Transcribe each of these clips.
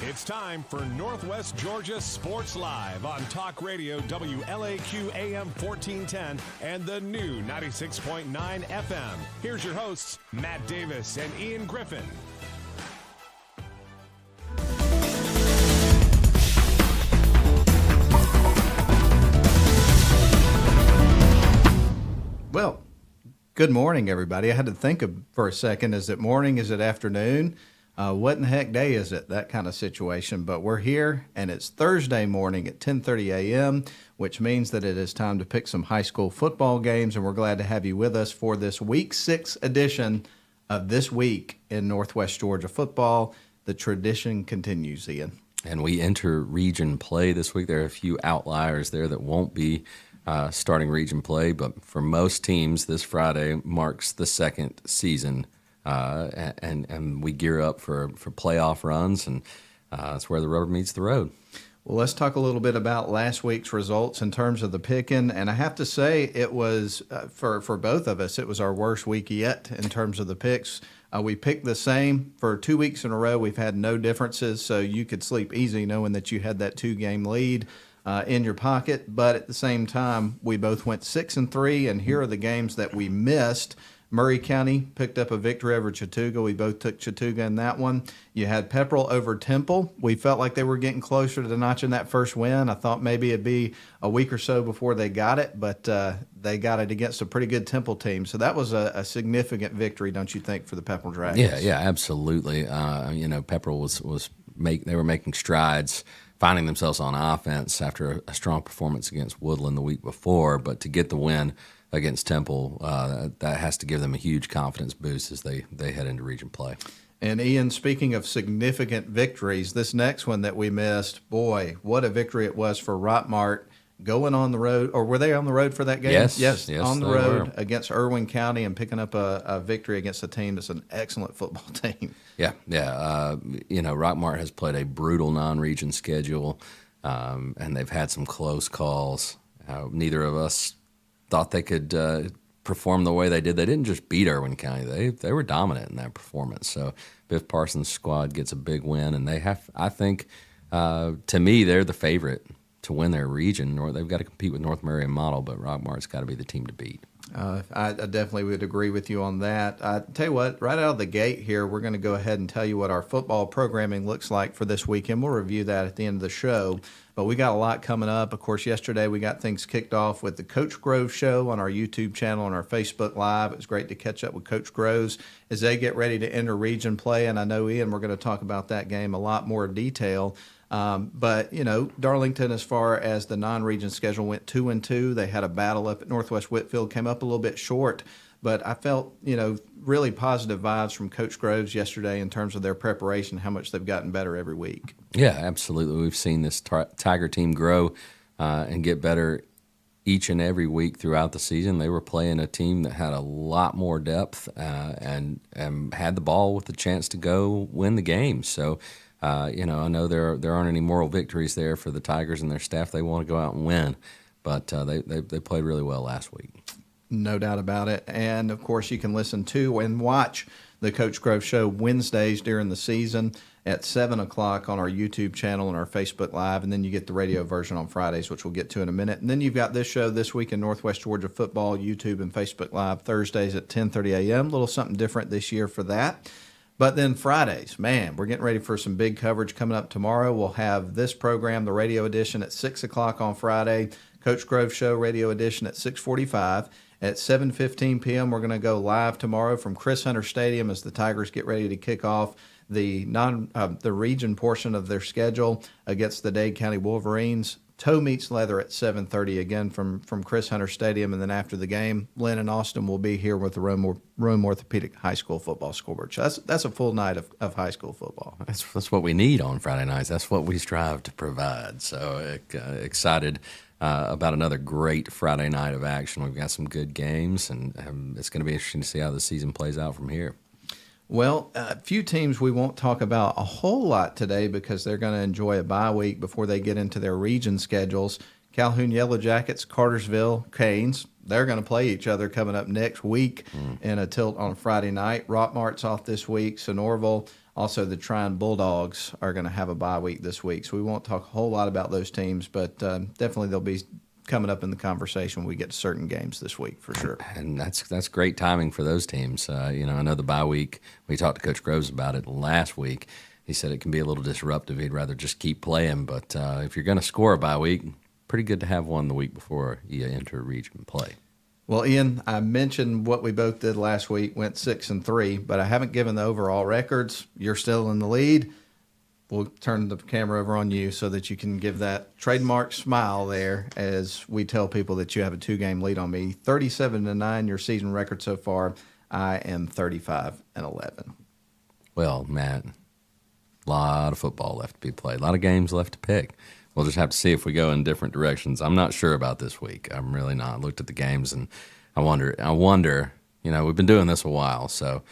It's time for Northwest Georgia Sports Live on Talk Radio WLAQ AM 1410 and the new 96.9 FM. Here's your hosts, Matt Davis and Ian Griffin. Well, good morning, everybody. I had to think for a second. Is it morning? Is it afternoon? What in the heck day is it? That kind of situation. But we're here, and it's Thursday morning at 10:30 a.m., which means that it is time to pick some high school football games, and we're glad to have you with us for this Week 6 edition of This Week in Northwest Georgia Football. The tradition continues, Ian. And we enter region play this week. There are a few outliers there that won't be starting region play, but for most teams, this Friday marks the second season. And we gear up for playoff runs, and that's where the rubber meets the road. Well, let's talk a little bit about last week's results in terms of the picking. And I have to say it was, for both of us, it was our worst week yet in terms of the picks. We picked the same. For 2 weeks in a row, we've had no differences, so you could sleep easy knowing that you had that 2-game lead in your pocket. But at the same time, we both went 6-3, and here are the games that we missed. Murray County picked up a victory over Chattooga. We both took Chattooga in that one. You had Pepperell over Temple. We felt like they were getting closer to notching that first win. I thought maybe it'd be a week or so before they got it, but they got it against a pretty good Temple team. So that was a significant victory, don't you think, for the Pepperell Dragons? Yeah, absolutely. Pepperell they were making strides, finding themselves on offense after a strong performance against Woodland the week before, but to get the win against Temple, that has to give them a huge confidence boost as they head into region play. And Ian, speaking of significant victories, this next one that we missed, boy, what a victory it was for Rockmart going on the road. Or were they on the road for that game? Yes, on the road against Irwin County and picking up a victory against a team that's an excellent football team. Yeah. Rockmart has played a brutal non-region schedule, and they've had some close calls. Neither of us thought they could perform the way they did. They didn't just beat Irwin County. They were dominant in that performance. So Biff Parsons' squad gets a big win, and they have, I think, to me, they're the favorite to win their region. Or they've got to compete with North Marion Model, but Rockmart's got to be the team to beat. I definitely would agree with you on that. I tell you what, right out of the gate here, we're going to go ahead and tell you what our football programming looks like for this weekend. We'll review that at the end of the show. But we got a lot coming up. Of course, yesterday we got things kicked off with the Coach Grove Show on our YouTube channel and our Facebook Live. It was great to catch up with Coach Groves as they get ready to enter region play. And I know, Ian, we're going to talk about that game a lot more detail. But, Darlington, as far as the non-region schedule, went 2-2. They had a battle up at Northwest Whitfield, came up a little bit short. But I felt, really positive vibes from Coach Groves yesterday in terms of their preparation, how much they've gotten better every week. Yeah, absolutely. We've seen this Tiger team grow and get better each and every week throughout the season. They were playing a team that had a lot more depth and had the ball with the chance to go win the game. So, I know there aren't any moral victories there for the Tigers and their staff. They want to go out and win, but they played really well last week. No doubt about it. And, of course, you can listen to and watch the Coach Grove Show Wednesdays during the season at 7 o'clock on our YouTube channel and our Facebook Live, and then you get the radio version on Fridays, which we'll get to in a minute. And then you've got this show, This Week in Northwest Georgia Football, YouTube and Facebook Live, Thursdays at 10:30 a.m. A little something different this year for that. But then Fridays, man, we're getting ready for some big coverage coming up tomorrow. We'll have this program, the radio edition, at 6 o'clock on Friday, Coach Grove Show radio edition at 6:45. At 7:15 p.m., we're going to go live tomorrow from Chris Hunter Stadium as the Tigers get ready to kick off the region portion of their schedule against the Dade County Wolverines. Toe meets leather at 7:30 again from Chris Hunter Stadium, and then after the game, Lynn and Austin will be here with the Rome Orthopedic High School football scoreboard. So that's a full night of high school football. That's what we need on Friday nights. That's what we strive to provide. So excited about another great Friday night of action. We've got some good games, and it's going to be interesting to see how the season plays out from here. Well, a few teams we won't talk about a whole lot today because they're going to enjoy a bye week before they get into their region schedules. Calhoun Yellow Jackets, Cartersville Canes, they're going to play each other coming up next week in a tilt on Friday night. Rockmart's off this week. Sonorville, also the Trine Bulldogs are going to have a bye week this week. So we won't talk a whole lot about those teams, but definitely they'll be coming up in the conversation when we get to certain games this week for sure. And that's great timing for those teams. I know the bye week, we talked to Coach Groves about it last week. He said it can be a little disruptive. He'd rather just keep playing. But if you're going to score a bye week, pretty good to have one the week before you enter region play. Well, Ian, I mentioned what we both did last week, went 6-3, but I haven't given the overall records. You're still in the lead. We'll turn the camera over on you so that you can give that trademark smile there as we tell people that you have a 2-game lead on me. 37-9, your season record so far. I am 35-11. Well, Matt, a lot of football left to be played. A lot of games left to pick. We'll just have to see if we go in different directions. I'm not sure about this week. I'm really not. I looked at the games, and I wonder, we've been doing this a while, so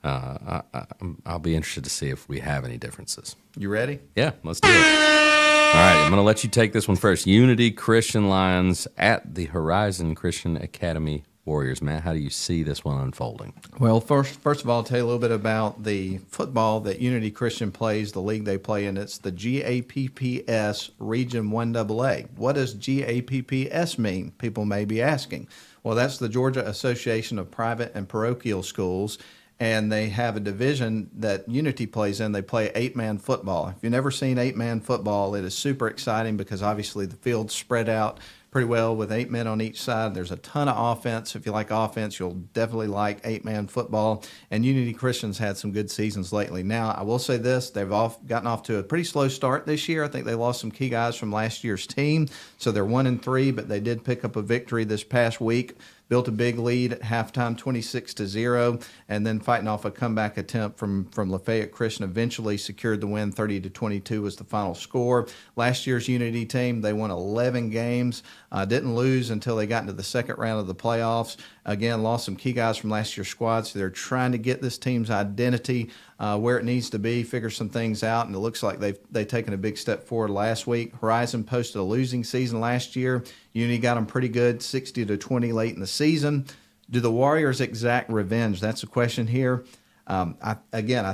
I'll be interested to see if we have any differences. You ready? Yeah, let's do it. All right, I'm going to let you take this one first. Unity Christian Lions at the Horizon Christian Academy Warriors. Matt, how do you see this one unfolding? Well, first of all, I'll tell you a little bit about the football that Unity Christian plays, the league they play in. It's the GAPPS Region 1AA. What does GAPPS mean? People may be asking. Well, that's the Georgia Association of Private and Parochial Schools, and they have a division that Unity plays in. They play 8-man football. If you've never seen 8-man football, it is super exciting because obviously the field's spread out pretty well with 8 men on each side. There's a ton of offense. If you like offense, you'll definitely like 8-man football. And Unity Christian's had some good seasons lately. Now, I will say this, they've gotten off to a pretty slow start this year. I think they lost some key guys from last year's team. So they're 1-3, but they did pick up a victory this past week. Built a big lead at halftime, 26-0, and then fighting off a comeback attempt from Lafayette Christian. Eventually secured the win, 30-22 was the final score. Last year's Unity team, they won 11 games, didn't lose until they got into the second round of the playoffs. Again, lost some key guys from last year's squad, so they're trying to get this team's identity where it needs to be, figure some things out, and it looks like they've taken a big step forward last week. Horizon posted a losing season last year. Unity got them pretty good, 60-20 late in the season. Do the Warriors exact revenge? That's the question here. I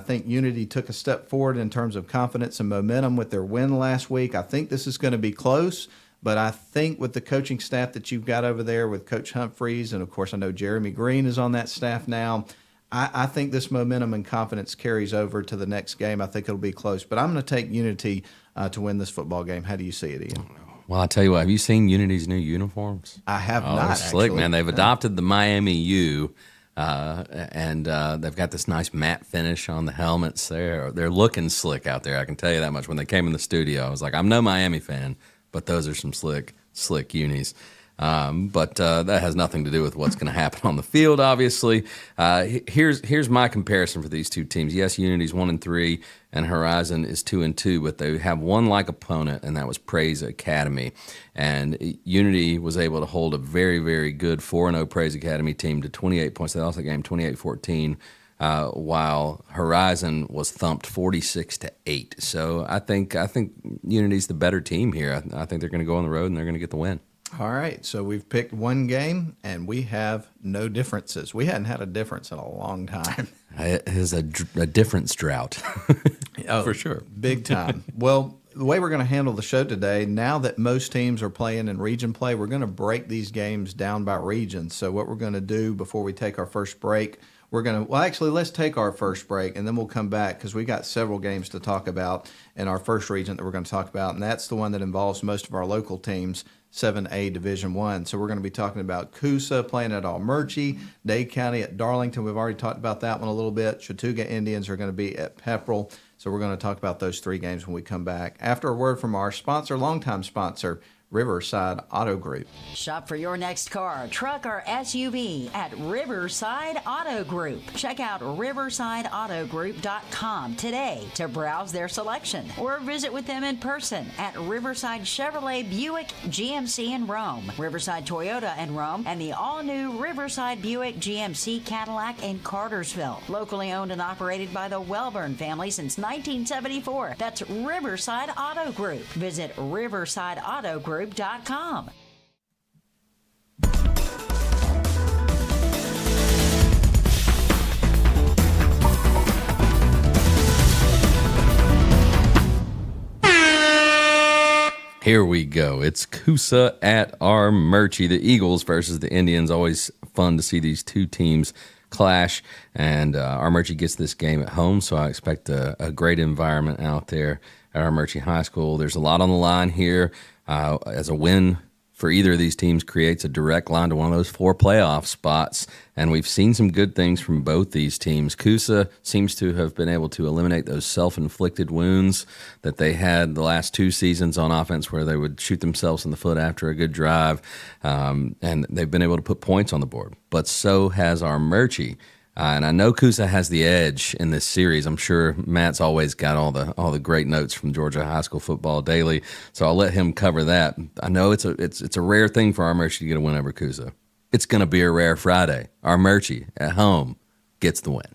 think Unity took a step forward in terms of confidence and momentum with their win last week. I think this is going to be close, but I think with the coaching staff that you've got over there with Coach Humphreys, and of course I know Jeremy Green is on that staff now, I think this momentum and confidence carries over to the next game. I think it'll be close, but I'm going to take Unity to win this football game. How do you see it, Ian? Well, I'll tell you what, have you seen Unity's new uniforms? I have not, they're slick, actually. man. They've adopted the Miami U, and they've got this nice matte finish on the helmets. They're looking slick out there, I can tell you that much. When they came in the studio, I was like, I'm no Miami fan, but those are some slick unis. But that has nothing to do with what's going to happen on the field, obviously. Here's my comparison for these two teams. Yes, Unity's 1-3, and Horizon is 2-2, but they have one like opponent, and that was Praise Academy. And Unity was able to hold a very, very good 4-0 Praise Academy team to 28 points. They lost the game 28-14. While Horizon was thumped 46-8. So I think Unity's the better team here. I think they're going to go on the road and they're going to get the win. All right, so we've picked one game, and we have no differences. We hadn't had a difference in a long time. It is a difference drought. Oh, for sure. Big time. Well, the way we're going to handle the show today, now that most teams are playing in region play, we're going to break these games down by region. So what we're going to do before we take our first break, let's take our first break, and then we'll come back because we got several games to talk about in our first region that we're going to talk about, and that's the one that involves most of our local teams, 7A Division I. So we're going to be talking about Coosa playing at Almerchi, Dade County at Darlington. We've already talked about that one a little bit. Chattooga Indians are going to be at Pepperell. So we're going to talk about those three games when we come back. After a word from our sponsor, longtime sponsor, Riverside Auto Group. Shop for your next car, truck, or SUV at Riverside Auto Group. Check out riversideautogroup.com today to browse their selection or visit with them in person at Riverside Chevrolet Buick GMC in Rome, Riverside Toyota in Rome, and the all-new Riverside Buick GMC Cadillac in Cartersville. Locally owned and operated by the Welburn family since 1974. That's Riverside Auto Group. Visit riversideautogroup.com. Here we go. It's Coosa at Almerchi. The Eagles versus the Indians. Always fun to see these two teams clash. And Almerchi gets this game at home, so I expect a great environment out there at Almerchi High School. There's a lot on the line here. As a win for either of these teams creates a direct line to one of those 4 playoff spots, and we've seen some good things from both these teams. Coosa seems to have been able to eliminate those self-inflicted wounds that they had the last 2 seasons on offense where they would shoot themselves in the foot after a good drive, and they've been able to put points on the board. But so has Almerchi. And I know Coosa has the edge in this series. I'm sure Matt's always got all the great notes from Georgia High School Football Daily, so I'll let him cover that. I know it's a rare thing for Almerchi to get a win over Coosa. It's going to be a rare Friday. Almerchi at home gets the win.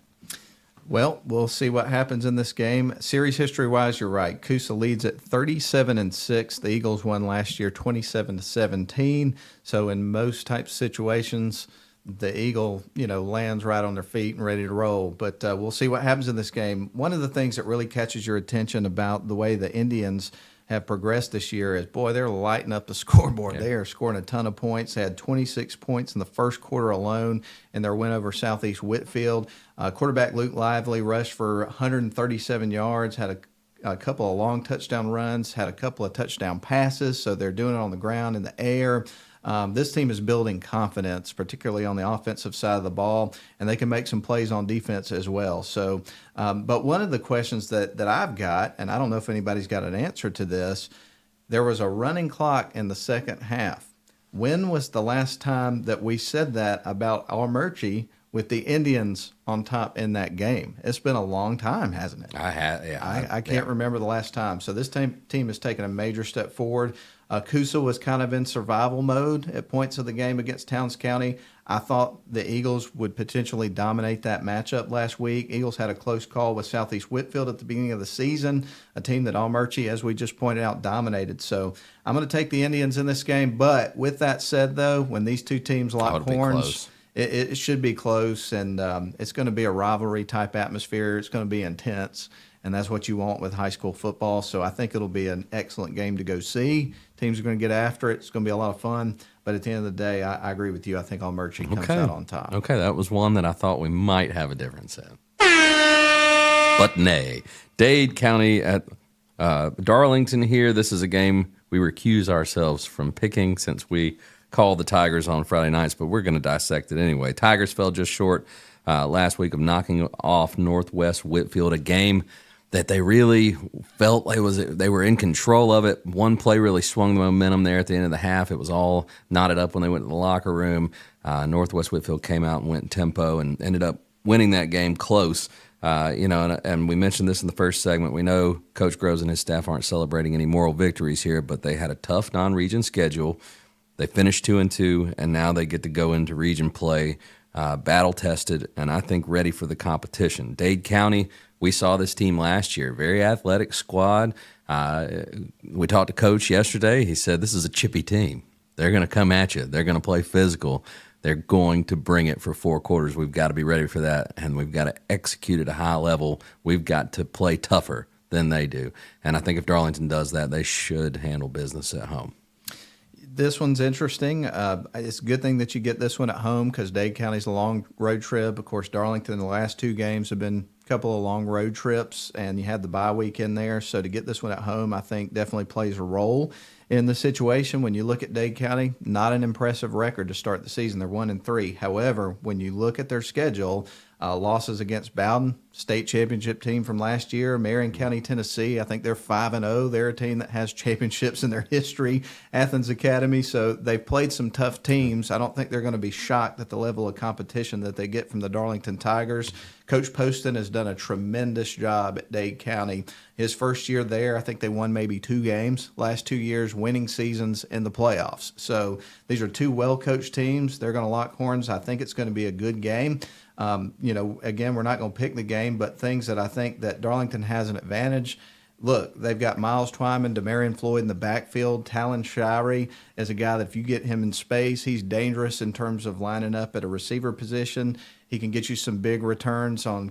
Well, we'll see what happens in this game. Series history-wise, you're right. Coosa leads at 37-6. The Eagles won last year 27-17. So in most types of situations, the Eagle, lands right on their feet and ready to roll. But we'll see what happens in this game. One of the things that really catches your attention about the way the Indians have progressed this year is, boy, they're lighting up the scoreboard. Yeah. They are scoring a ton of points. They had 26 points in the first quarter alone in their win over Southeast Whitfield. Quarterback Luke Lively rushed for 137 yards, had a couple of long touchdown runs, had a couple of touchdown passes, so they're doing it on the ground, in the air. This team is building confidence, particularly on the offensive side of the ball, and they can make some plays on defense as well. So, but one of the questions that I've got, and I don't know if anybody's got an answer to this, there was a running clock in the second half. When was the last time that we said that about Almerchi with the Indians on top in that game? It's been a long time, hasn't it? I can't remember the last time. So this team has taken a major step forward. Coosa was kind of in survival mode at points of the game against Towns County. I thought the Eagles would potentially dominate that matchup last week. Eagles had a close call with Southeast Whitfield at the beginning of the season, a team that Almerchi, as we just pointed out, dominated. So I'm going to take the Indians in this game. But with that said, though, when these two teams lock horns, it should be close, and it's going to be a rivalry-type atmosphere. It's going to be intense, and that's what you want with high school football. So I think it'll be an excellent game to go see. Teams are going to get after it. It's going to be a lot of fun. But at the end of the day, I agree with you. I think Almerchi comes out on top. Okay, that was one that I thought we might have a difference in. But nay. Dade County at Darlington here. This is a game we recuse ourselves from picking since we call the Tigers on Friday nights, but we're going to dissect it anyway. Tigers fell just short last week of knocking off Northwest Whitfield, a game that they really felt they were in control of it. One play really swung the momentum there at the end of the half. It was all knotted up when they went to the locker room. Northwest Whitfield came out and went in tempo and ended up winning that game close. And we mentioned this in the first segment. We know Coach Groves and his staff aren't celebrating any moral victories here, but they had a tough non-region schedule. They finished 2-2, and now they get to go into region play, battle-tested, and I think ready for the competition. Dade County, we saw this team last year, very athletic squad. We talked to Coach yesterday. He said this is a chippy team. They're going to come at you. They're going to play physical. They're going to bring it for 4 quarters. We've got to be ready for that, and we've got to execute at a high level. We've got to play tougher than they do. And I think if Darlington does that, they should handle business at home. This one's interesting. It's a good thing that you get this one at home because Dade County's a long road trip. Of course, Darlington, the last 2 games have been a couple of long road trips, and you had the bye week in there. So to get this one at home, I think definitely plays a role in the situation. When you look at Dade County, not an impressive record to start the season. They're 1-3. However, when you look at their schedule, losses against Bowden, state championship team from last year, Marion County, Tennessee, I think they're 5-0. They're a team that has championships in their history, Athens Academy. So they've played some tough teams. I don't think they're going to be shocked at the level of competition that they get from the Darlington Tigers. Coach Poston has done a tremendous job at Dade County. His first year there, I think they won maybe 2 games. Last 2 years, winning seasons in the playoffs. So these are 2 well-coached teams. They're going to lock horns. I think it's going to be a good game. Again, we're not going to pick the game, but things that I think that Darlington has an advantage. Look, they've got Miles Twyman, Demarion Floyd in the backfield. Talon Shirey is a guy that if you get him in space, he's dangerous in terms of lining up at a receiver position. He can get you some big returns on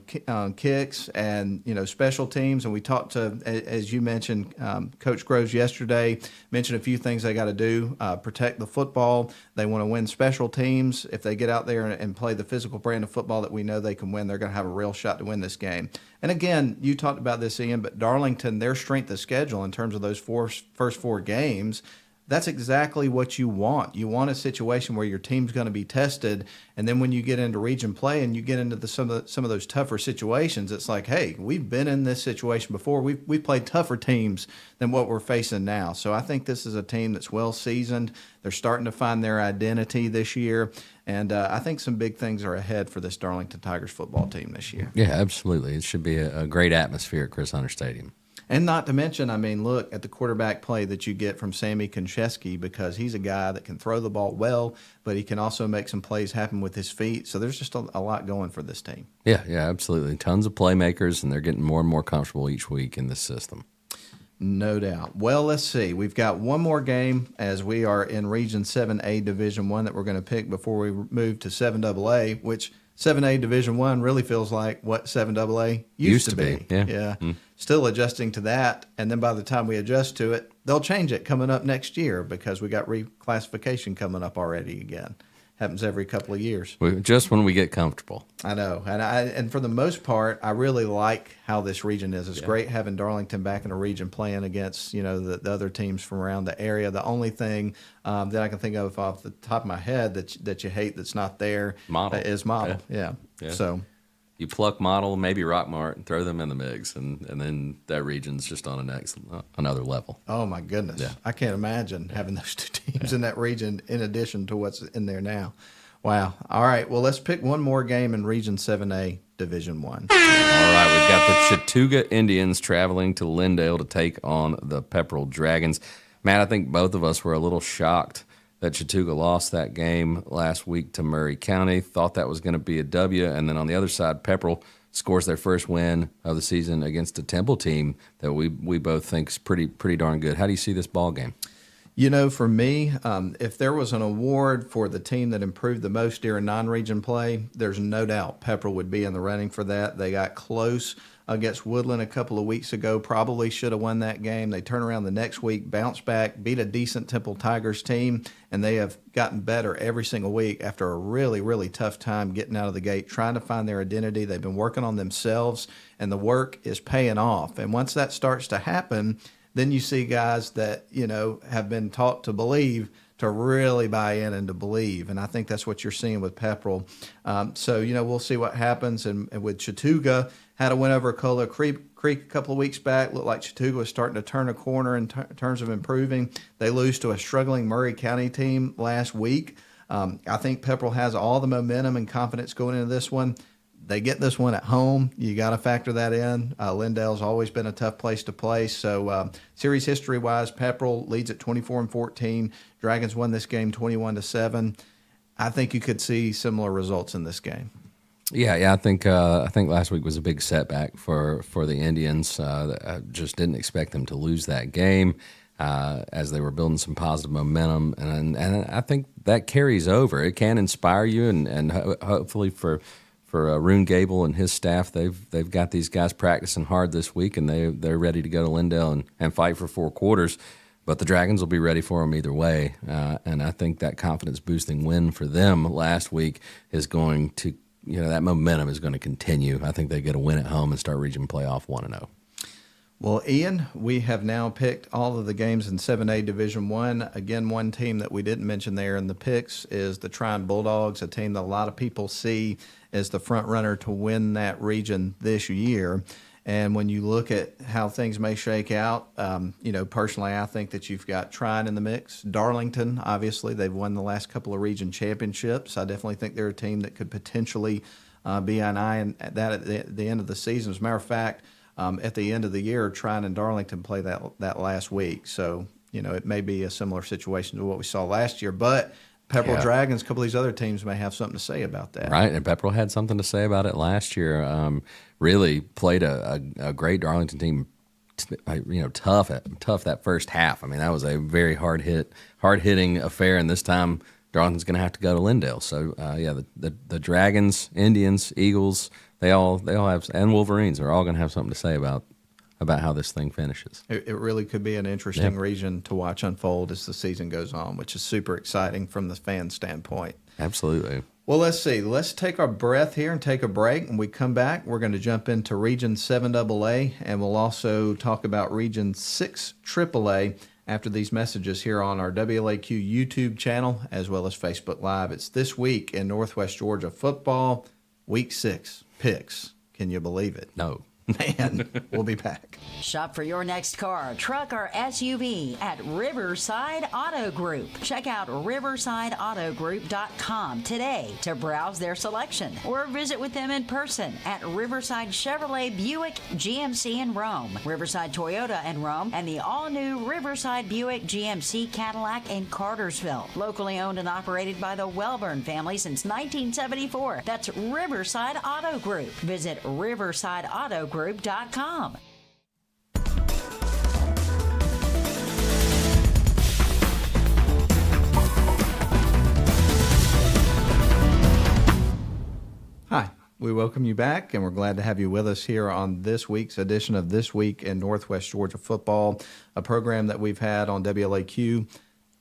kicks and, special teams. And we talked to, as you mentioned, Coach Groves yesterday, mentioned a few things they got to do. Protect the football. They want to win special teams. If they get out there and play the physical brand of football that we know they can win, they're going to have a real shot to win this game. And again, you talked about this, Ian, but Darlington, their strength of schedule in terms of those first 4 games, that's exactly what you want. You want a situation where your team's going to be tested, and then when you get into region play and you get into some of those tougher situations, it's like, hey, we've been in this situation before. We've played tougher teams than what we're facing now. So I think this is a team that's well seasoned. They're starting to find their identity this year, and I think some big things are ahead for this Darlington Tigers football team this year. Yeah, absolutely. It should be a great atmosphere at Chris Hunter Stadium. And not to mention, look at the quarterback play that you get from Sammy Konchesky, because he's a guy that can throw the ball well, but he can also make some plays happen with his feet. So there's just a lot going for this team. Yeah, absolutely. Tons of playmakers, and they're getting more and more comfortable each week in this system. No doubt. Well, let's see. We've got one more game as we are in Region 7A Division I that we're going to pick before we move to 7AA, which 7A Division I really feels like what 7AA used to be. Yeah. Mm. Still adjusting to that, and then by the time we adjust to it, they'll change it coming up next year because we got reclassification coming up already again. Happens every couple of years. Just when we get comfortable. I know. And for the most part, I really like how this region is. It's great having Darlington back in a region playing against, the other teams from around the area. The only thing that I can think of off the top of my head that you hate that's not there is Model. Yeah. So you pluck Model, maybe Rockmart, and throw them in the mix, and then that region's just on another level. Oh, my goodness. Yeah. I can't imagine having those 2 teams in that region in addition to what's in there now. Wow. All right. Well, let's pick one more game in Region 7A, Division I. All right. We've got the Chattooga Indians traveling to Lindale to take on the Pepperell Dragons. Matt, I think both of us were a little shocked that Chattooga lost that game last week to Murray County. Thought that was going to be a W. And then on the other side, Pepperell scores their first win of the season against a Temple team that we both think is pretty darn good. How do you see this ball game? For me, if there was an award for the team that improved the most during non-region play, there's no doubt Pepperell would be in the running for that. They got close against Woodland a couple of weeks ago, probably should have won that game. They turn around the next week, bounce back, beat a decent Temple Tigers team, and they have gotten better every single week after a really, really tough time getting out of the gate, trying to find their identity. They've been working on themselves, and the work is paying off. And once that starts to happen, then you see guys that, have been taught to believe to really buy in and to believe. And I think that's what you're seeing with Pepperell. So, we'll see what happens. And with Chattooga, had a win over Cola Creek a couple of weeks back. Looked like Chattooga was starting to turn a corner in terms of improving. They lose to a struggling Murray County team last week. I think Pepperell has all the momentum and confidence going into this one. They get this one at home. You got to factor that in. Lindale's always been a tough place to play. So series history-wise, Pepperell leads at 24-14. Dragons won this game 21-7. I think you could see similar results in this game. Yeah. I think last week was a big setback for the Indians. I just didn't expect them to lose that game. as they were building some positive momentum, and I think that carries over. It can inspire you, and hopefully for Rune Gable and his staff, they've got these guys practicing hard this week, and they're ready to go to Lindale and fight for 4 quarters. But the Dragons will be ready for them either way, and I think that confidence-boosting win for them last week is going to, that momentum is going to continue. I think they get a win at home and start region playoff 1-0. Well, Ian, we have now picked all of the games in 7A Division I. Again, one team that we didn't mention there in the picks is the Tryon Bulldogs, a team that a lot of people see as the front runner to win that region this year. And when you look at how things may shake out, personally, I think that you've got Tryon in the mix. Darlington, obviously, they've won the last couple of region championships. I definitely think they're a team that could potentially be an eye on that at the end of the season. As a matter of fact, at the end of the year, Tryon and Darlington play that last week. So, it may be a similar situation to what we saw last year. But Pepperell Dragons, a couple of these other teams may have something to say about that. Right, and Pepperell had something to say about it last year. Really played a great Darlington team, tough that first half. I mean, that was a very hard-hitting affair, and this time Darlington's going to have to go to Lindale. So, the Dragons, Indians, Eagles, they all have, and Wolverines are all going to have something to say about how this thing finishes. It really could be an interesting region to watch unfold as the season goes on, which is super exciting from the fan standpoint. Absolutely. Well, let's see. Let's take our breath here and take a break. When we come back, we're going to jump into Region 7AA, and we'll also talk about Region 6 AAA after these messages here on our WLAQ YouTube channel as well as Facebook Live. It's This Week in Northwest Georgia Football, Week 6 picks. Can you believe it? No. Man, we'll be back. Shop for your next car, truck, or SUV at Riverside Auto Group. Check out riversideautogroup.com today to browse their selection or visit with them in person at Riverside Chevrolet Buick GMC in Rome, Riverside Toyota in Rome, and the all-new Riverside Buick GMC Cadillac in Cartersville. Locally owned and operated by the Welburn family since 1974. That's Riverside Auto Group. Visit riversideautogroup.com. Hi, we welcome you back, and we're glad to have you with us here on this week's edition of This Week in Northwest Georgia Football, a program that we've had on WLAQ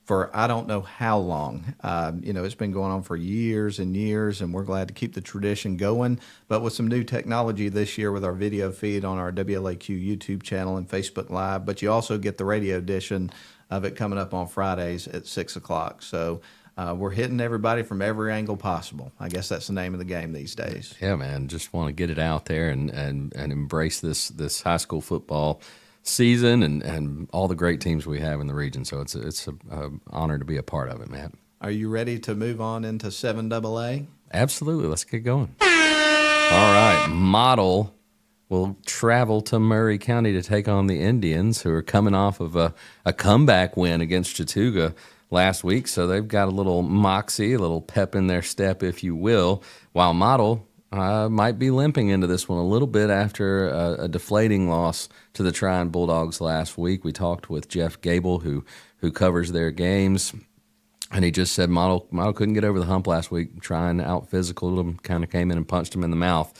for I don't know how long. It's been going on for years and years, and we're glad to keep the tradition going. But with some new technology this year with our video feed on our WLAQ YouTube channel and Facebook Live, but you also get the radio edition of it coming up on Fridays at 6 o'clock. So we're hitting everybody from every angle possible. I guess that's the name of the game these days. Yeah, man, just want to get it out there and embrace this high school football season and all the great teams we have in the region. So it's an honor to be a part of it, Matt. Are you ready to move on into 7AA? Absolutely. Let's get going. All right. Model will travel to Murray County to take on the Indians, who are coming off of a comeback win against Chattooga last week. So they've got a little moxie, a little pep in their step, if you will, while Model might be limping into this one a little bit after a deflating loss to the Tryon Bulldogs last week. We talked with Jeff Gable, who covers their games, and he just said Model couldn't get over the hump last week. Tryon out-physicaled them, kind of came in and punched them in the mouth.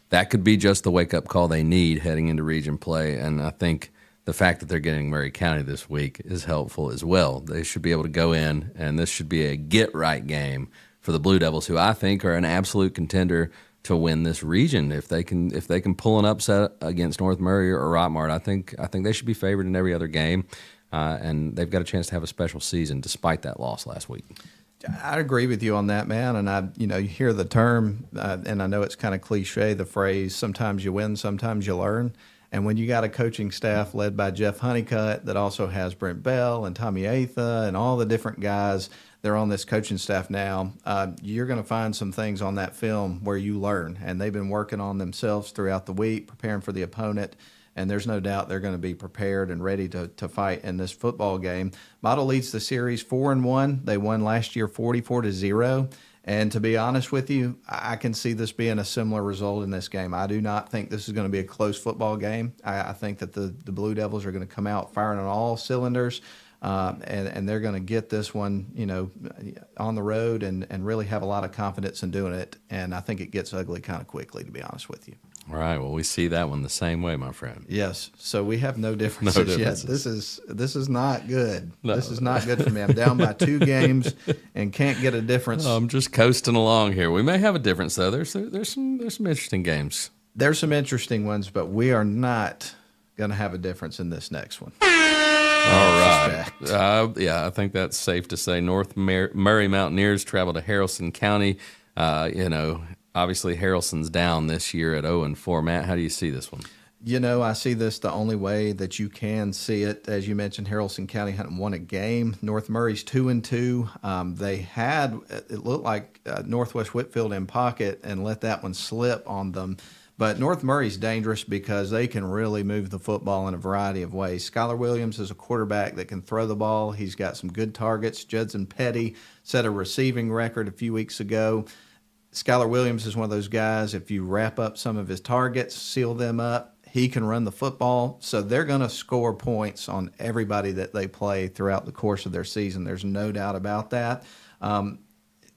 That could be just the wake-up call they need heading into region play, and I think the fact that they're getting Murray County this week is helpful as well. They should be able to go in, and this should be a get-right game for the Blue Devils, who I think are an absolute contender to win this region. If they can pull an upset against North Murray or Rockmart, I think they should be favored in every other game, and they've got a chance to have a special season despite that loss last week. I agree with you on that, man. And you hear the term, and I know it's kind of cliche, the phrase, sometimes you win, sometimes you learn. And when you got a coaching staff led by Jeff Honeycutt that also has Brent Bell and Tommy Atha and all the different guys, they're on this coaching staff now, you're going to find some things on that film where you learn. And they've been working on themselves throughout the week, preparing for the opponent. And there's no doubt they're going to be prepared and ready to fight in this football game. Model leads the series 4-1. They won last year 44-0. And to be honest with you, I can see this being a similar result in this game. I do not think this is going to be a close football game. I think that the Blue Devils are going to come out firing on all cylinders, and they're going to get this one, on the road and really have a lot of confidence in doing it. And I think it gets ugly kind of quickly, to be honest with you. All right. Well, we see that one the same way, my friend. Yes. So we have no differences yet. This is not good. No. This is not good for me. I'm down by 2 games and can't get a difference. I'm just coasting along here. We may have a difference though. There's some interesting games. There's some interesting ones, but we are not going to have a difference in this next one. All right. Yeah, I think that's safe to say. North Murray Mountaineers travel to Haralson County. Obviously, Haralson's down this year at 0-4. Matt, how do you see this one? I see this the only way that you can see it. As you mentioned, Haralson County hadn't won a game. North Murray's 2-2. It looked like Northwest Whitfield in pocket and let that one slip on them. But North Murray's dangerous because they can really move the football in a variety of ways. Skylar Williams is a quarterback that can throw the ball. He's got some good targets. Judson Petty set a receiving record a few weeks ago. Skylar Williams is one of those guys, if you wrap up some of his targets, seal them up, he can run the football. So they're going to score points on everybody that they play throughout the course of their season. There's no doubt about that.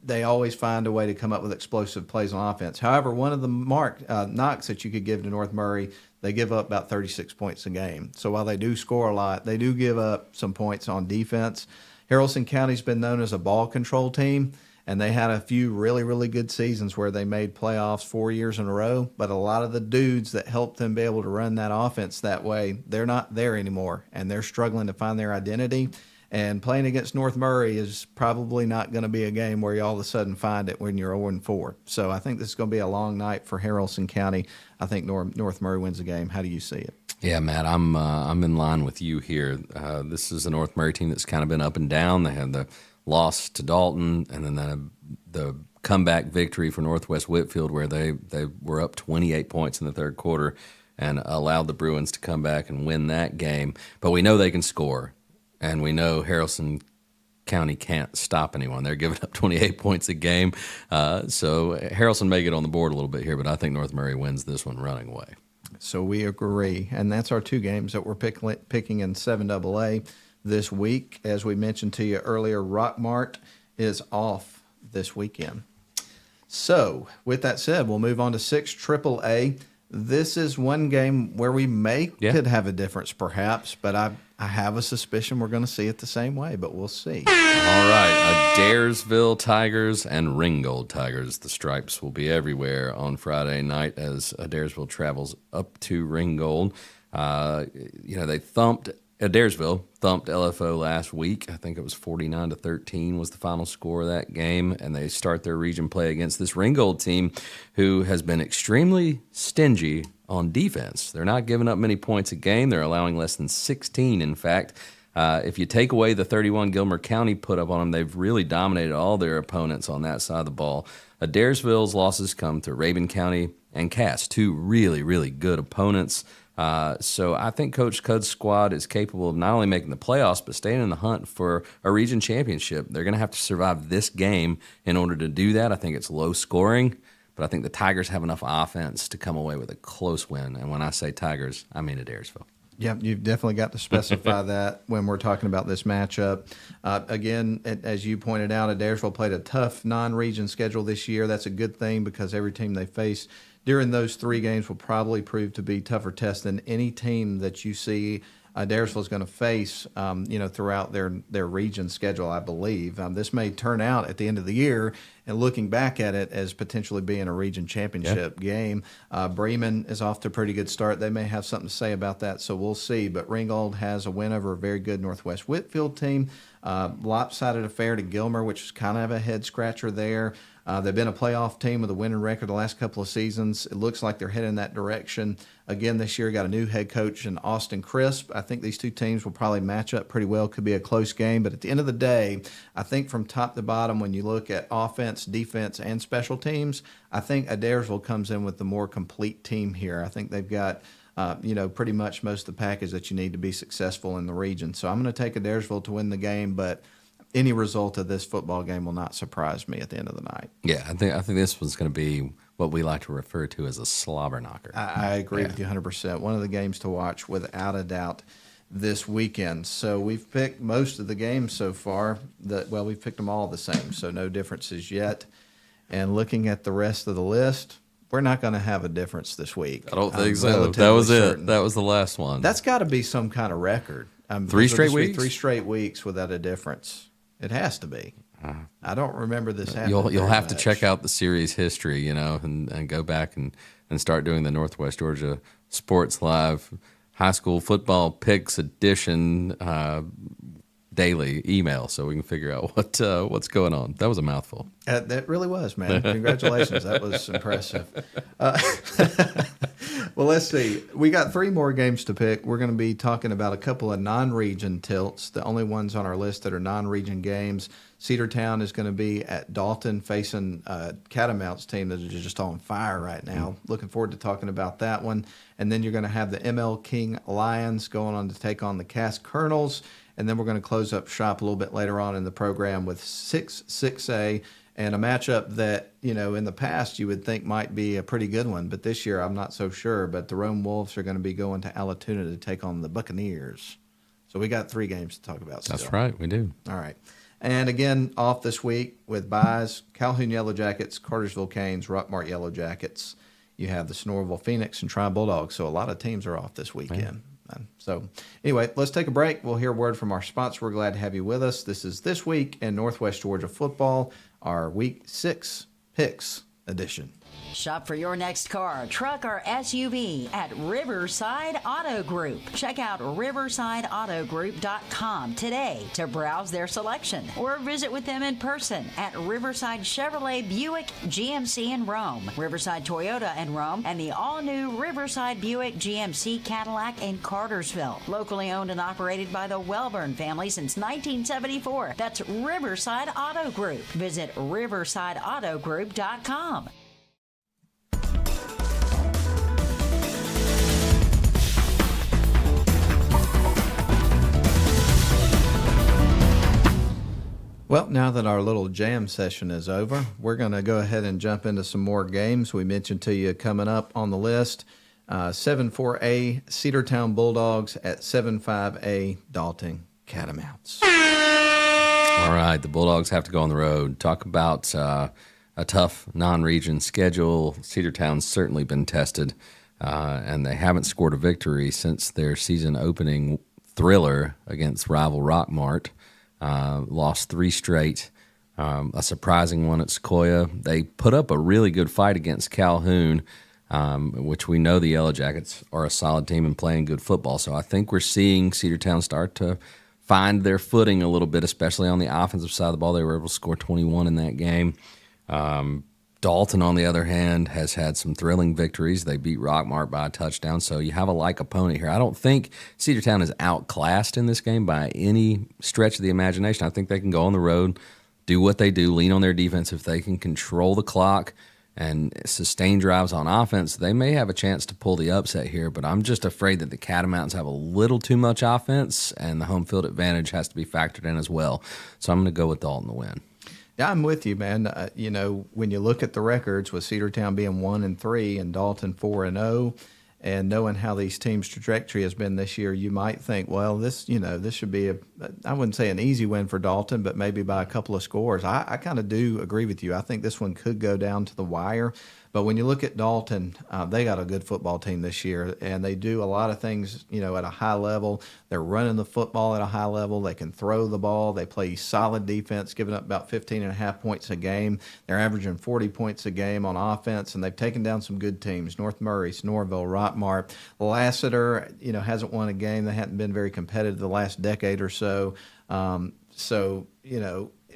They always find a way to come up with explosive plays on offense. However, one of the knocks that you could give to North Murray, they give up about 36 points a game. So while they do score a lot, they do give up some points on defense. Haralson County's been known as a ball control team. And they had a few really, really good seasons where they made playoffs 4 years in a row. But a lot of the dudes that helped them be able to run that offense that way, they're not there anymore. And they're struggling to find their identity. And playing against North Murray is probably not going to be a game where you all of a sudden find it when you're 0-4. So I think this is going to be a long night for Haralson County. I think North Murray wins the game. How do you see it? Yeah, Matt, I'm in line with you here. This is a North Murray team that's kind of been up and down. They had the loss to Dalton, and then the comeback victory for Northwest Whitfield where they were up 28 points in the third quarter and allowed the Bruins to come back and win that game. But we know they can score, and we know Haralson County can't stop anyone. They're giving up 28 points a game. So Haralson may get on the board a little bit here, but I think North Murray wins this one running away. So we agree, and that's our 2 games that we're picking in 7AA. This week, as we mentioned to you earlier, Rockmart is off this weekend. So, with that said, we'll move on to 6 AAA. This is one game where we could have a difference, perhaps, but I have a suspicion we're going to see it the same way, but we'll see. All right, Adairsville Tigers and Ringgold Tigers. The stripes will be everywhere on Friday night as Adairsville travels up to Ringgold. Adairsville thumped LFO last week. I think it was 49-13 was the final score of that game, and they start their region play against this Ringgold team who has been extremely stingy on defense. They're not giving up many points a game. They're allowing less than 16, in fact. If you take away the 31 Gilmer County put up on them, they've really dominated all their opponents on that side of the ball. Adairsville's losses come to Rabun County and Cass, 2 really, really good opponents. So I think Coach Cudd's squad is capable of not only making the playoffs, but staying in the hunt for a region championship. They're going to have to survive this game in order to do that. I think it's low scoring, but I think the Tigers have enough offense to come away with a close win. And when I say Tigers, I mean Adairsville. Yeah, you've definitely got to specify that when we're talking about this matchup. Again, as you pointed out, Adairsville played a tough non-region schedule this year. That's a good thing because every team they face during those 3 games will probably prove to be tougher tests than any team that you see Adairsville is going to face, throughout their region schedule, I believe. This may turn out at the end of the year, and looking back at it, as potentially being a region championship game. Bremen is off to a pretty good start. They may have something to say about that, so we'll see. But Ringgold has a win over a very good Northwest Whitfield team. Lopsided affair to Gilmer, which is kind of a head-scratcher there. They've been a playoff team with a winning record the last couple of seasons. It looks like they're heading in that direction. Again, this year got a new head coach in Austin Crisp. I think these 2 teams will probably match up pretty well. Could be a close game. But at the end of the day, I think from top to bottom, when you look at offense, defense, and special teams, I think Adairsville comes in with the more complete team here. I think they've got pretty much most of the package that you need to be successful in the region. So I'm going to take Adairsville to win the game, but any result of this football game will not surprise me at the end of the night. Yeah, I think this one's going to be what we like to refer to as a slobber knocker. I agree with you 100%. One of the games to watch without a doubt this weekend. So we've picked most of the games so far. We've picked them all the same, so no differences yet. And looking at the rest of the list, we're not going to have a difference this week. I don't think so. That was it. That was the last one. That's got to be some kind of record. 3 straight weeks? 3 straight weeks without a difference. It has to be. I don't remember this happening. You'll have to check out the series history, and go back and start doing the Northwest Georgia Sports Live High School Football Picks Edition daily email, so we can figure out what's going on. That was a mouthful. That really was, man. Congratulations. That was impressive. Well, let's see. We got 3 more games to pick. We're going to be talking about a couple of non-region tilts, the only ones on our list that are non-region games. Cedartown is going to be at Dalton facing Catamounts team that is just on fire right now. Looking forward to talking about that one. And then you're going to have the ML King Lions going on to take on the Cass Colonels. And then we're going to close up shop a little bit later on in the program with 6A and a matchup that, in the past you would think might be a pretty good one. But this year I'm not so sure. But the Rome Wolves are going to be going to Allatoona to take on the Buccaneers. So we got 3 games to talk about still. That's right, we do. All right. And again, off this week with buys, Calhoun Yellow Jackets, Cartersville Canes, Rockmart Yellow Jackets. You have the Sonoraville Phoenix and Tri-Bulldogs. So a lot of teams are off this weekend. So anyway, let's take a break. We'll hear a word from our sponsor. We're glad to have you with us. This is This Week in Northwest Georgia Football, our Week 6 Picks edition. Shop for your next car, truck, or SUV at Riverside Auto Group. Check out riversideautogroup.com today to browse their selection or visit with them in person at Riverside Chevrolet Buick GMC in Rome, Riverside Toyota in Rome, and the all-new Riverside Buick GMC Cadillac in Cartersville. Locally owned and operated by the Welburn family since 1974. That's Riverside Auto Group. Visit riversideautogroup.com. Well, now that our little jam session is over, we're going to go ahead and jump into some more games. We mentioned to you coming up on the list, 7-4A Cedartown Bulldogs at 7-5A Dalton Catamounts. All right, the Bulldogs have to go on the road. Talk about a tough non-region schedule. Cedartown's certainly been tested, and they haven't scored a victory since their season opening thriller against rival Rockmart. Lost 3 straight, a surprising one at Sequoia. They put up a really good fight against Calhoun, which we know the Yellow Jackets are a solid team and playing good football. So I think we're seeing Cedartown start to find their footing a little bit, especially on the offensive side of the ball. They were able to score 21 in that game. Dalton, on the other hand, has had some thrilling victories. They beat Rockmart by a touchdown, so you have a like opponent here. I don't think Cedartown is outclassed in this game by any stretch of the imagination. I think they can go on the road, do what they do, lean on their defense. If they can control the clock and sustain drives on offense, they may have a chance to pull the upset here, but I'm just afraid that the Catamounts have a little too much offense, and the home field advantage has to be factored in as well. So I'm going to go with Dalton to win. Yeah, I'm with you, man. When you look at the records with Cedartown being 1-3 and Dalton 4-0, and knowing how these teams' trajectory has been this year, you might think, well, this should be I wouldn't say an easy win for Dalton, but maybe by a couple of scores. I kind of do agree with you. I think this one could go down to the wire. But when you look at Dalton, they got a good football team this year, and they do a lot of things, at a high level. They're running the football at a high level. They can throw the ball. They play solid defense, giving up about 15.5 points a game. They're averaging 40 points a game on offense, and they've taken down some good teams: North Murray, Sonoraville, Rockmart. Lassiter, hasn't won a game. They haven't been very competitive the last decade or so.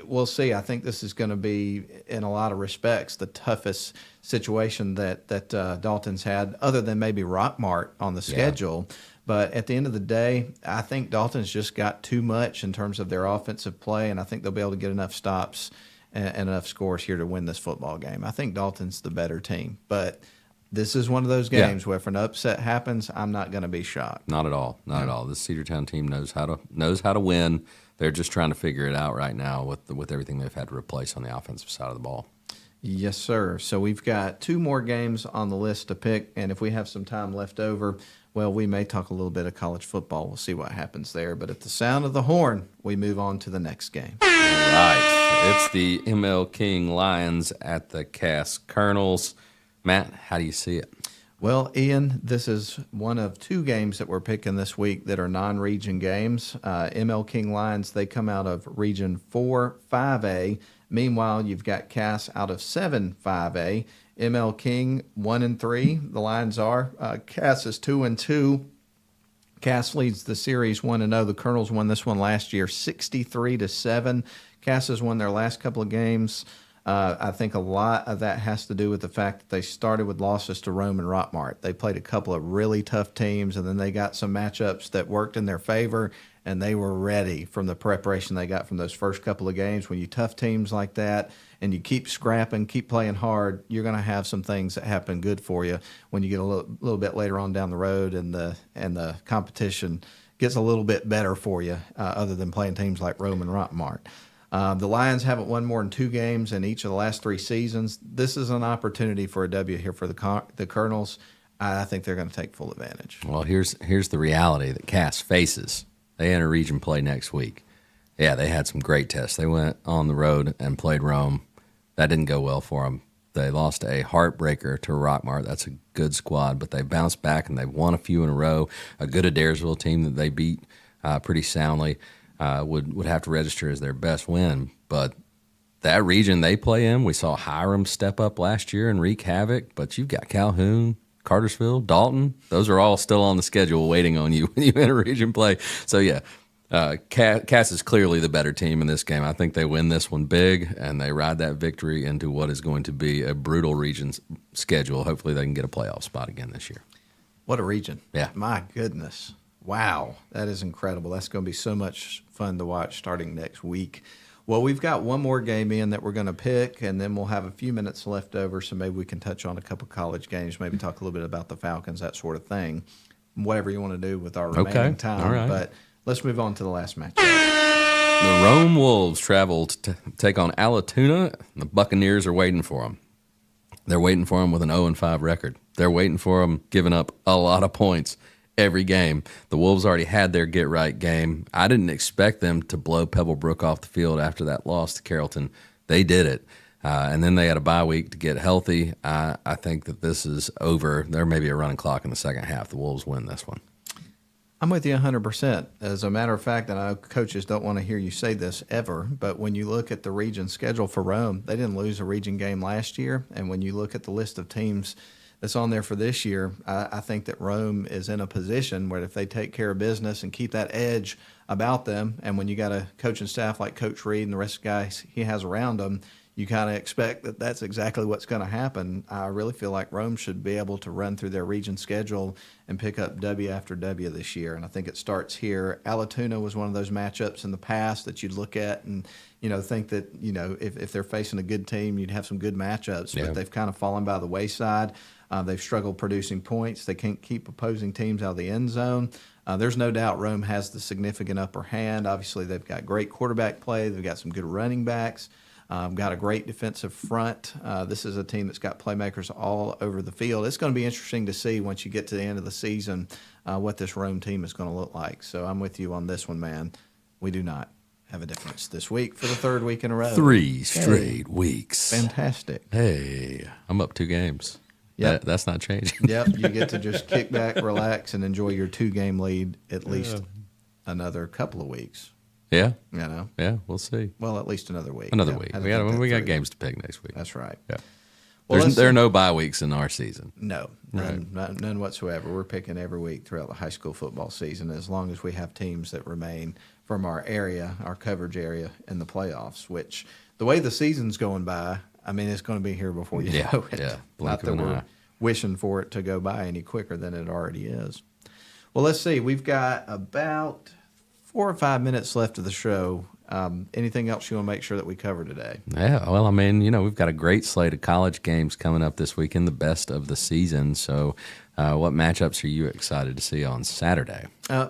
We'll see. I think this is going to be, in a lot of respects, the toughest situation that Dalton's had, other than maybe Rockmart on the schedule. But at the end of the day, I think Dalton's just got too much in terms of their offensive play, and I think they'll be able to get enough stops and enough scores here to win this football game. I think Dalton's the better team. But this is one of those games where if an upset happens, I'm not going to be shocked. Not at all. Not at all. This Cedartown team knows how to win. They're just trying to figure it out right now with everything they've had to replace on the offensive side of the ball. Yes, sir. So we've got 2 more games on the list to pick, and if we have some time left over, well, we may talk a little bit of college football. We'll see what happens there. But at the sound of the horn, we move on to the next game. All right. It's the ML King Lions at the Cass Colonels. Matt, how do you see it? Well, Ian, this is one of 2 games that we're picking this week that are non-region games. ML King Lions, they come out of Region 4 5A. Meanwhile, you've got Cass out of 7 5A. ML King 1-3. The Lions are. Cass is 2-2. Cass leads the series 1-0. The Colonels won this one last year 63-7. Cass has won their last couple of games. I think a lot of that has to do with the fact that they started with losses to Rome and Rockmart. They played a couple of really tough teams, and then they got some matchups that worked in their favor, and they were ready from the preparation they got from those first couple of games. When you tough teams like that and you keep scrapping, keep playing hard, you're going to have some things that happen good for you when you get a little bit later on down the road and the competition gets a little bit better for you other than playing teams like Rome and Rockmart. The Lions haven't won more than 2 games in each of the last 3 seasons. This is an opportunity for a W here for the Colonels. I think they're going to take full advantage. Well, here's the reality that Cass faces. They enter region play next week. Yeah, they had some great tests. They went on the road and played Rome. That didn't go well for them. They lost a heartbreaker to Rockmart. That's a good squad, but they bounced back and they've won a few in a row. A good Adairsville team that they beat pretty soundly. Would have to register as their best win. But that region they play in, we saw Hiram step up last year and wreak havoc, but you've got Calhoun, Cartersville, Dalton. Those are all still on the schedule waiting on you when you enter region play. So, yeah, Cass is clearly the better team in this game. I think they win this one big, and they ride that victory into what is going to be a brutal region schedule. Hopefully they can get a playoff spot again this year. What a region. Yeah. My goodness. Wow, that is incredible. That's going to be so much fun to watch starting next week. Well, we've got one more game in that we're going to pick, and then we'll have a few minutes left over, so maybe we can touch on a couple college games, maybe talk a little bit about the Falcons, that sort of thing, whatever you want to do with our remaining time. All right. But let's move on to the last match. The Rome Wolves traveled to take on Allatoona. The Buccaneers are waiting for them. They're waiting for them with an 0-5 record. They're waiting for them giving up a lot of points every game. The Wolves already had their get-right game. I didn't expect them to blow Pebblebrook off the field after that loss to Carrollton. They did it. And then they had a bye week to get healthy. I think that this is over. There may be a running clock in the second half. The Wolves win this one. I'm with you 100%. As a matter of fact, and I know coaches don't want to hear you say this ever, but when you look at the region schedule for Rome, they didn't lose a region game last year. And when you look at the list of teams that's on there for this year, I think that Rome is in a position where if they take care of business and keep that edge about them, and when you got a coaching staff like Coach Reed and the rest of the guys he has around him, you kind of expect that that's exactly what's going to happen. I really feel like Rome should be able to run through their region schedule and pick up W after W this year, and I think it starts here. Allatoona was one of those matchups in the past that you'd look at and think that if they're facing a good team, you'd have some good matchups, Yeah. But they've kind of fallen by the wayside. They've struggled producing points. They can't keep opposing teams out of the end zone. There's no doubt Rome has the significant upper hand. Obviously, they've got great quarterback play. They've got some good running backs. Got a great defensive front. This is a team that's got playmakers all over the field. It's going to be interesting to see once you get to the end of the season what this Rome team is going to look like. So I'm with you on this one, man. We do not have a difference this week for the 3rd week in a row. 3 straight weeks. Fantastic. Hey, I'm up 2 games. Yep. That's not changing. Yep, you get to just kick back, relax, and enjoy your 2-game lead at least another couple of weeks. Yeah, Yeah, we'll see. Well, at least another week. Another Yeah, week. I We think got that's games to pick next week. That's right. Yeah. Well, There are no bye weeks in our season. No, none whatsoever. We're picking every week throughout the high school football season as long as we have teams that remain from our area, our coverage area in the playoffs, which the way the season's going by, I mean, it's going to be here before you know it. Yeah, Not that we're wishing for it to go by any quicker than it already is. Well, let's see. We've got about 4 or 5 minutes left of the show. Anything else you want to make sure that we cover today? Yeah, well, I mean, we've got a great slate of college games coming up this weekend, the best of the season. So what matchups are you excited to see on Saturday?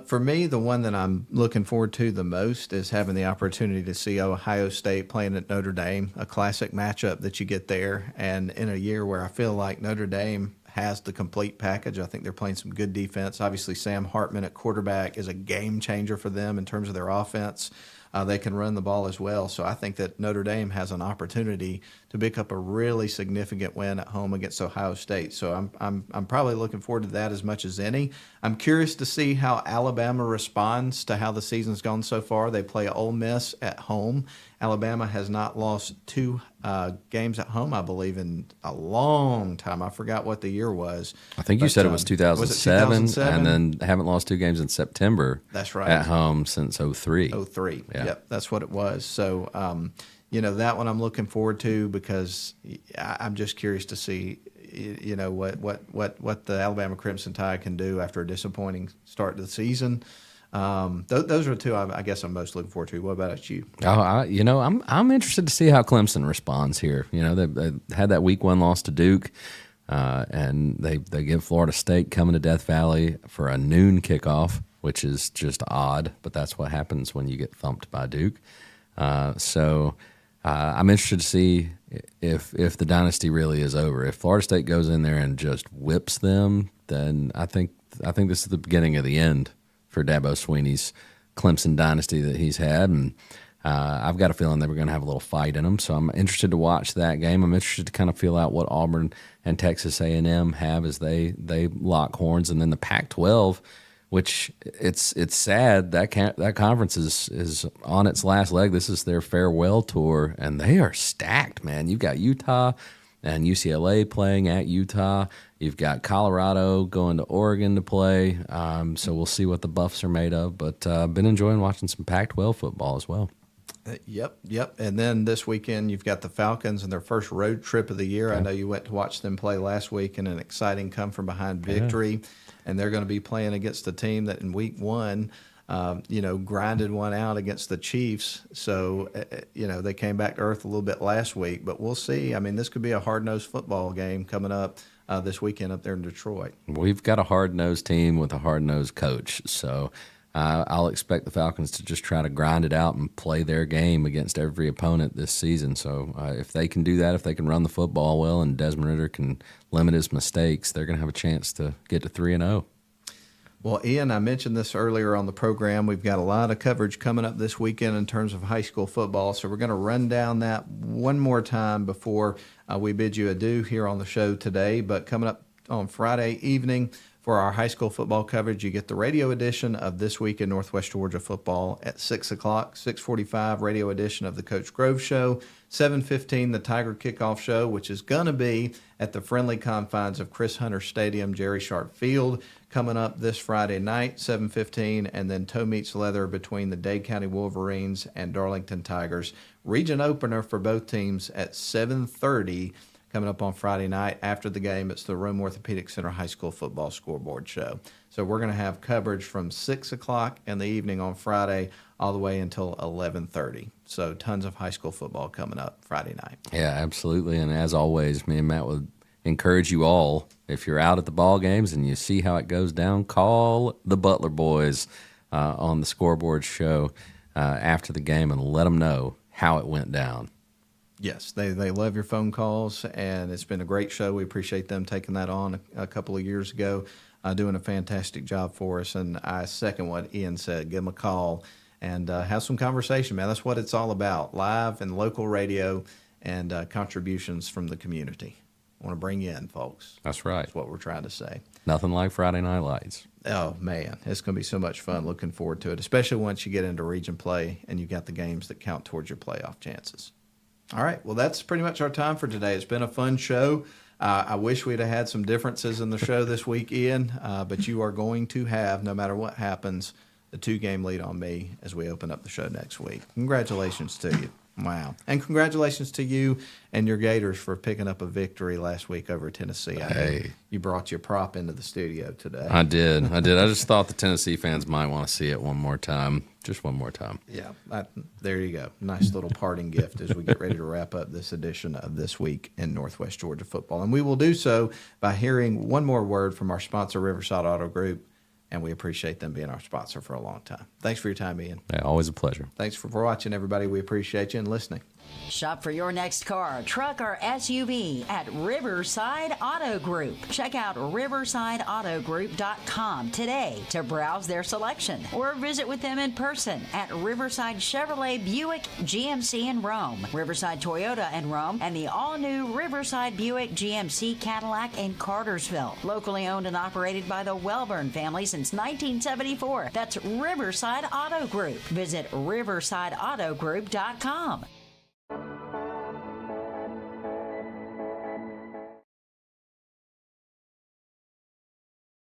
For me, the one that I'm looking forward to the most is having the opportunity to see Ohio State playing at Notre Dame, a classic matchup that you get there. And in a year where I feel like Notre Dame has the complete package, I think they're playing some good defense. Obviously, Sam Hartman at quarterback is a game changer for them in terms of their offense. They can run the ball as well. So I think that Notre Dame has an opportunity to pick up a really significant win at home against Ohio State. So I'm probably looking forward to that as much as any. I'm curious to see how Alabama responds to how the season's gone so far. They play Ole Miss at home. Alabama has not lost two games at home, I believe, in a long time. I forgot what the year was. I think you said it was 2007, was it 2007? and then haven't lost two games in September. That's right. At home since 03. 03. Yeah. Yep, that's what it was. So, that one I'm looking forward to because I'm just curious to see, what the Alabama Crimson Tide can do after a disappointing start to the season. Those are two I guess I'm most looking forward to. What about you? I'm interested to see how Clemson responds here. They had that week 1 loss to Duke, and they give Florida State coming to Death Valley for a noon kickoff, which is just odd, but that's what happens when you get thumped by Duke. So I'm interested to see if the dynasty really is over. If Florida State goes in there and just whips them, then I think this is the beginning of the end for Dabo Swinney's Clemson dynasty that he's had. And I've got a feeling they were going to have a little fight in them. So I'm interested to watch that game. I'm interested to kind of feel out what Auburn and Texas A&M have as they lock horns. And then the Pac-12, which it's sad that conference is on its last leg. This is their farewell tour, and they are stacked, man. You've got Utah and UCLA playing at Utah. You've got Colorado going to Oregon to play. So we'll see what the Buffs are made of. But I've been enjoying watching some Pac-12 football as well. Yep. And then this weekend, you've got the Falcons and their first road trip of the year. I know you went to watch them play last week in an exciting come-from-behind victory. Yeah. And they're going to be playing against a team that in week 1, grinded one out against the Chiefs. So, they came back to earth a little bit last week. But we'll see. I mean, this could be a hard-nosed football game coming up this weekend up there in Detroit. We've got a hard-nosed team with a hard-nosed coach. So I'll expect the Falcons to just try to grind it out and play their game against every opponent this season. So if they can do that, if they can run the football well and Desmond Ridder can limit his mistakes, they're going to have a chance to get to 3-0. Well, Ian, I mentioned this earlier on the program. We've got a lot of coverage coming up this weekend in terms of high school football. So we're going to run down that one more time before we bid you adieu here on the show today. But coming up on Friday evening, for our high school football coverage, you get the radio edition of This Week in Northwest Georgia Football at 6 o'clock, 6:45 radio edition of the Coach Grove Show, 7:15 the Tiger Kickoff Show, which is going to be at the friendly confines of Chris Hunter Stadium, Jerry Sharp Field, coming up this Friday night, 7:15, and then toe meets leather between the Dade County Wolverines and Darlington Tigers. Region opener for both teams at 7:30. Coming up on Friday night after the game, it's the Rome Orthopedic Center High School Football Scoreboard Show. So we're going to have coverage from 6 o'clock in the evening on Friday all the way until 11:30. So tons of high school football coming up Friday night. Yeah, absolutely. And as always, me and Matt would encourage you all, if you're out at the ball games and you see how it goes down, call the Butler boys on the Scoreboard Show after the game and let them know how it went down. Yes, they love your phone calls, and it's been a great show. We appreciate them taking that on a couple of years ago, doing a fantastic job for us. And I second what Ian said. Give them a call and have some conversation, man. That's what it's all about, live and local radio and contributions from the community. I want to bring you in, folks. That's right. That's what we're trying to say. Nothing like Friday Night Lights. Oh, man, it's going to be so much fun. Looking forward to it, especially once you get into region play and you've got the games that count towards your playoff chances. All right, well, that's pretty much our time for today. It's been a fun show. I wish we'd have had some differences in the show this week, Ian, but you are going to have, no matter what happens, the 2-game lead on me as we open up the show next week. Congratulations to you. Wow. And congratulations to you and your Gators for picking up a victory last week over Tennessee. Hey. You brought your prop into the studio today. I did. I just thought the Tennessee fans might want to see it one more time. Just one more time. Yeah. There you go. Nice little parting gift as we get ready to wrap up this edition of This Week in Northwest Georgia Football. And we will do so by hearing one more word from our sponsor, Riverside Auto Group. And we appreciate them being our sponsor for a long time. Thanks for your time, Ian. Yeah, always a pleasure. Thanks for watching, everybody. We appreciate you and listening. Shop for your next car, truck, or SUV at Riverside Auto Group. Check out riversideautogroup.com today to browse their selection or visit with them in person at Riverside Chevrolet Buick GMC in Rome, Riverside Toyota in Rome, and the all-new Riverside Buick GMC Cadillac in Cartersville. Locally owned and operated by the Welburn family since 1974. That's Riverside Auto Group. Visit riversideautogroup.com.